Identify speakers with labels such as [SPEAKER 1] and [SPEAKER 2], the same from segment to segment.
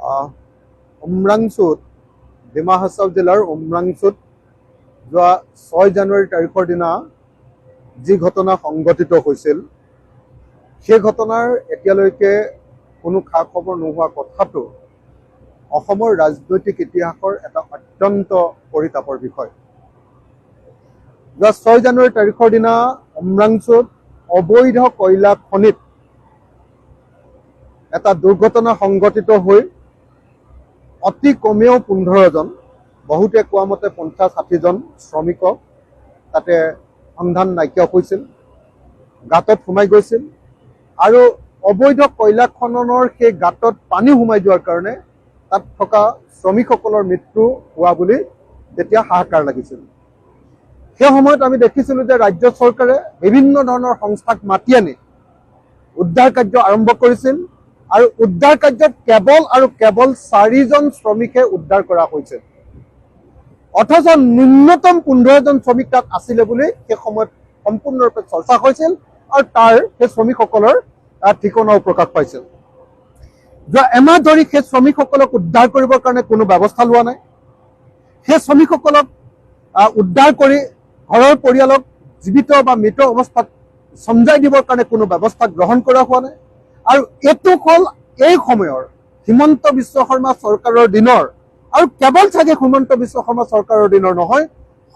[SPEAKER 1] উমৰাংচুত ডিমা হাছাও জিলাৰ উমৰাংচুত যোৱা 6 জানুৱাৰী তাৰিখৰ দিনা যি ঘটনা সংঘটিত হৈছিল সেই ঘটনাৰ এতিয়ালৈকে কোনো খা খবৰ নোহোৱা কথাটো অসমৰ ৰাজনৈতিক ইতিহাসৰ এটা অত্যন্ত পৰিতাপৰ বিষয়। যোৱা 6 জানুৱাৰী তাৰিখৰ দিনা উমৰাংচুত অবৈধ কয়লা খনিত এটা দুৰ্ঘটনা সংঘটিত হৈ অতি কমেও 15 জন, বহুতে কোৱা মতে 50-60 জন শ্ৰমিকক তাতে সন্ধান নাইকিয়া হৈছিল, গাঁতত সোমাই গৈছিল আৰু অবৈধ কয়লা খননৰ সেই গাঁতত পানী সোমাই যোৱাৰ কাৰণে তাত থকা শ্ৰমিকসকলৰ মৃত্যু হোৱা বুলি তেতিয়া হাহাকাৰ লাগিছিল। সেই সময়ত আমি দেখিছিলোঁ যে ৰাজ্য চৰকাৰে বিভিন্ন ধৰণৰ সংস্থাক মাতি আনি উদ্ধাৰ কাৰ্য আৰম্ভ কৰিছিল আৰু উদ্ধাৰ কাৰ্যত কেৱল 4 জন শ্ৰমিকে উদ্ধাৰ কৰা হৈছিল, অথচ ন্যূনতম 15 জন শ্ৰমিক তাত আছিলে বুলি সেই সময়ত সম্পূৰ্ণৰূপে চৰ্চা হৈছিল আৰু তাৰ সেই শ্ৰমিকসকলৰ ঠিকনাও প্ৰকাশ পাইছিল। যোৱা এমাহ ধৰি সেই শ্ৰমিকসকলক উদ্ধাৰ কৰিবৰ কাৰণে কোনো ব্যৱস্থা লোৱা নাই। সেই শ্ৰমিকসকলক উদ্ধাৰ কৰি ঘৰৰ পৰিয়ালক জীৱিত বা মৃত অৱস্থাত চমজাই দিবৰ কাৰণে কোনো ব্যৱস্থা গ্ৰহণ কৰা হোৱা নাই। আৰু এইটো হ'ল এই সময়ৰ হিমন্ত বিশ্ব শৰ্মা চৰকাৰৰ দিনৰ, আৰু কেৱল চাগে হিমন্ত বিশ্ব শৰ্মা চৰকাৰৰ দিনৰ নহয়,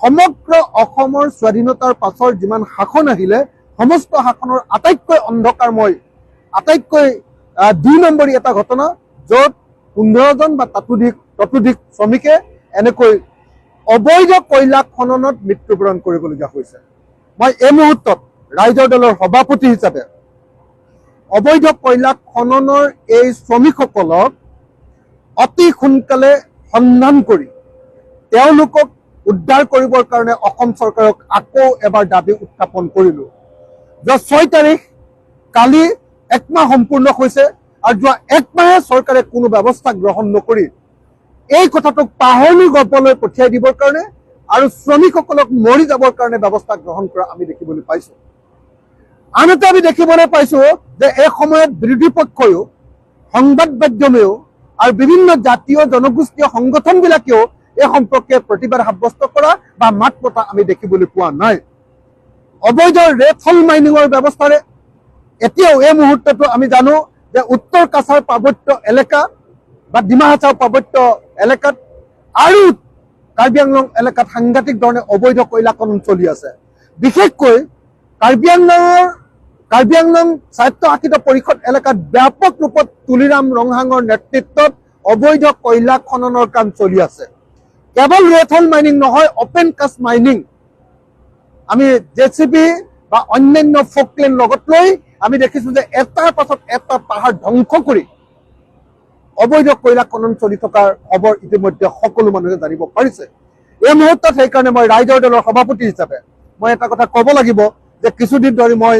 [SPEAKER 1] সমগ্ৰ অসমৰ স্বাধীনতাৰ পাছৰ যিমান শাসন আহিলে সমস্ত শাসনৰ আটাইতকৈ অন্ধকাৰময়, আটাইতকৈ 2 নম্বৰী এটা ঘটনা, য'ত 15 জন বা ততোধিক শ্ৰমিকে এনেকৈ অবৈধ কয়লা খননত মৃত্যুবৰণ কৰিবলগীয়া হৈছে। মই এই মুহূৰ্তত ৰাইজৰ দলৰ সভাপতি হিচাপে অবৈধ কয়লা খননৰ এই শ্ৰমিকসকলক অতি সোনকালে সন্ধান কৰি তেওঁলোকক উদ্ধাৰ কৰিবৰ কাৰণে অসম চৰকাৰক আকৌ এবাৰ দাবী উত্থাপন কৰিলোঁ। যোৱা 6 তাৰিখ, কালি 1 মাহ সম্পূৰ্ণ হৈছে আৰু যোৱা 1 মাহে চৰকাৰে কোনো ব্যৱস্থা গ্ৰহণ নকৰি এই কথাটোক পাহৰণি গৰ্ভলৈ পঠিয়াই দিবৰ কাৰণে আৰু শ্ৰমিকসকলক মৰি যাবৰ কাৰণে ব্যৱস্থা গ্ৰহণ কৰা আমি দেখিবলৈ পাইছোঁ। আনহাতে আমি দেখিবলৈ পাইছোঁ যে এই সময়ত বিৰোধী পক্ষইও, সংবাদ মাধ্যমেও আৰু বিভিন্ন জাতীয় জনগোষ্ঠীয় সংগঠনবিলাকেও এই সম্পৰ্কে প্ৰতিবাদ সাব্যস্ত কৰা বা মাত মতা আমি দেখিবলৈ পোৱা নাই। অবৈধ ৰেথল মাইনিঙৰ ব্যৱস্থাৰে এতিয়াও এই মুহূৰ্ততো আমি জানো যে উত্তৰ কাছাৰ পাৰ্বত্য এলেকা বা ডিমা হাছাও পাৰ্বত্য এলেকাত আৰু কাৰ্বি আংলং এলেকাত সাংঘাতিক ধৰণে অবৈধ কয়লা খনন চলি আছে। বিশেষকৈ কাৰ্বি আংলং স্বায়ত্তশাসিত পৰিষদ এলেকাত ব্যাপক ৰূপত তুলিৰাম ৰংহাঙৰ নেতৃত্বত অবৈধ কয়লা খননৰ কাম চলি আছে। কেৱল ৰেথল মাইনিং নহয়, অপেন কাষ্ট মাইনিং, আমি JCB বা অন্যান্য ফকলেন লগত লৈ আমি দেখিছোঁ যে এটাৰ পাছত এটা পাহাৰ ধ্বংস কৰি অবৈধ কয়লা খনন চলি থকাৰ খবৰ ইতিমধ্যে সকলো মানুহে জানিব পাৰিছে। এই মুহূৰ্তত সেইকাৰণে মই ৰাইজৰ দলৰ সভাপতি হিচাপে মই এটা কথা ক'ব লাগিব যে কিছুদিন ধৰি মই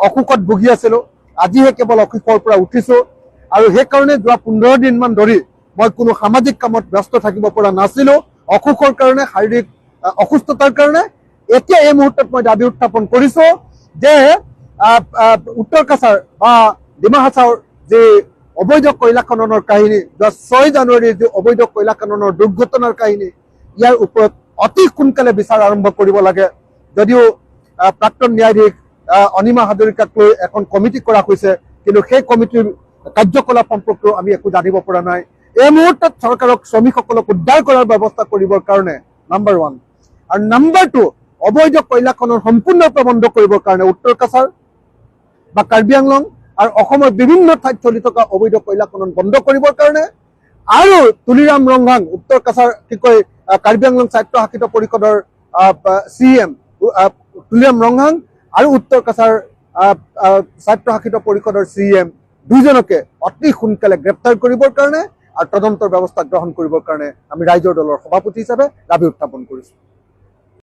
[SPEAKER 1] অসুখত ভুগি আছিলোঁ, আজিহে কেৱল অসুখৰ পৰা উঠিছোঁ আৰু সেইকাৰণে যোৱা 15 দিনমান ধৰি মই কোনো সামাজিক কামত ব্যস্ত থাকিব পৰা নাছিলোঁ, অসুখৰ কাৰণে, শাৰীৰিক অসুস্থতাৰ কাৰণে। এতিয়া এই মুহূৰ্তত মই দাবী উত্থাপন কৰিছোঁ যে উত্তৰ কাছাৰ বা ডিমা হাছাওৰ যি অবৈধ কয়লা খননৰ কাহিনী, যোৱা 6 জানুৱাৰীৰ যি অবৈধ কয়লা খননৰ দুৰ্ঘটনাৰ কাহিনী, ইয়াৰ ওপৰত অতি সোনকালে বিচাৰ আৰম্ভ কৰিব লাগে। যদিও প্ৰাক্তন ন্যায়াধীশ অনিমা হাজৰিকাক লৈ এখন কমিটি কৰা হৈছে, কিন্তু সেই কমিটিৰ কাৰ্যকলাপ সম্পৰ্কেও আমি একো জানিব পৰা নাই। এই মুহূৰ্তত চৰকাৰক শ্ৰমিকসকলক উদ্ধাৰ কৰাৰ ব্যৱস্থা কৰিবৰ কাৰণে নম্বৰ 1 আৰু নম্বৰ 2 অবৈধ কয়লা খনন সম্পূৰ্ণৰূপে বন্ধ কৰিবৰ কাৰণে উত্তৰ কাছাৰ বা কাৰ্বি আংলং আৰু অসমৰ বিভিন্ন ঠাইত চলি থকা অবৈধ কয়লা খনন বন্ধ কৰিবৰ কাৰণে আৰু তুলিৰাম ৰংহাং, উত্তৰ কাছাৰ কি কয় কাৰ্বি আংলং স্বায়ত্তশাসিত পৰিষদৰ CM তুলিৰাম ৰংহাং আৰু উত্তৰ কাছাৰ স্বায়ত্তশাসিত পৰিষদৰ CM দুজনকে অতি সোনকালে গ্ৰেপ্তাৰ কৰিবৰ কাৰণে আৰু তদন্তৰ ব্যৱস্থা গ্ৰহণ কৰিবৰ কাৰণে আমি ৰাইজৰ দলৰ সভাপতি হিচাপে দাবী উত্থাপন কৰিছোঁ।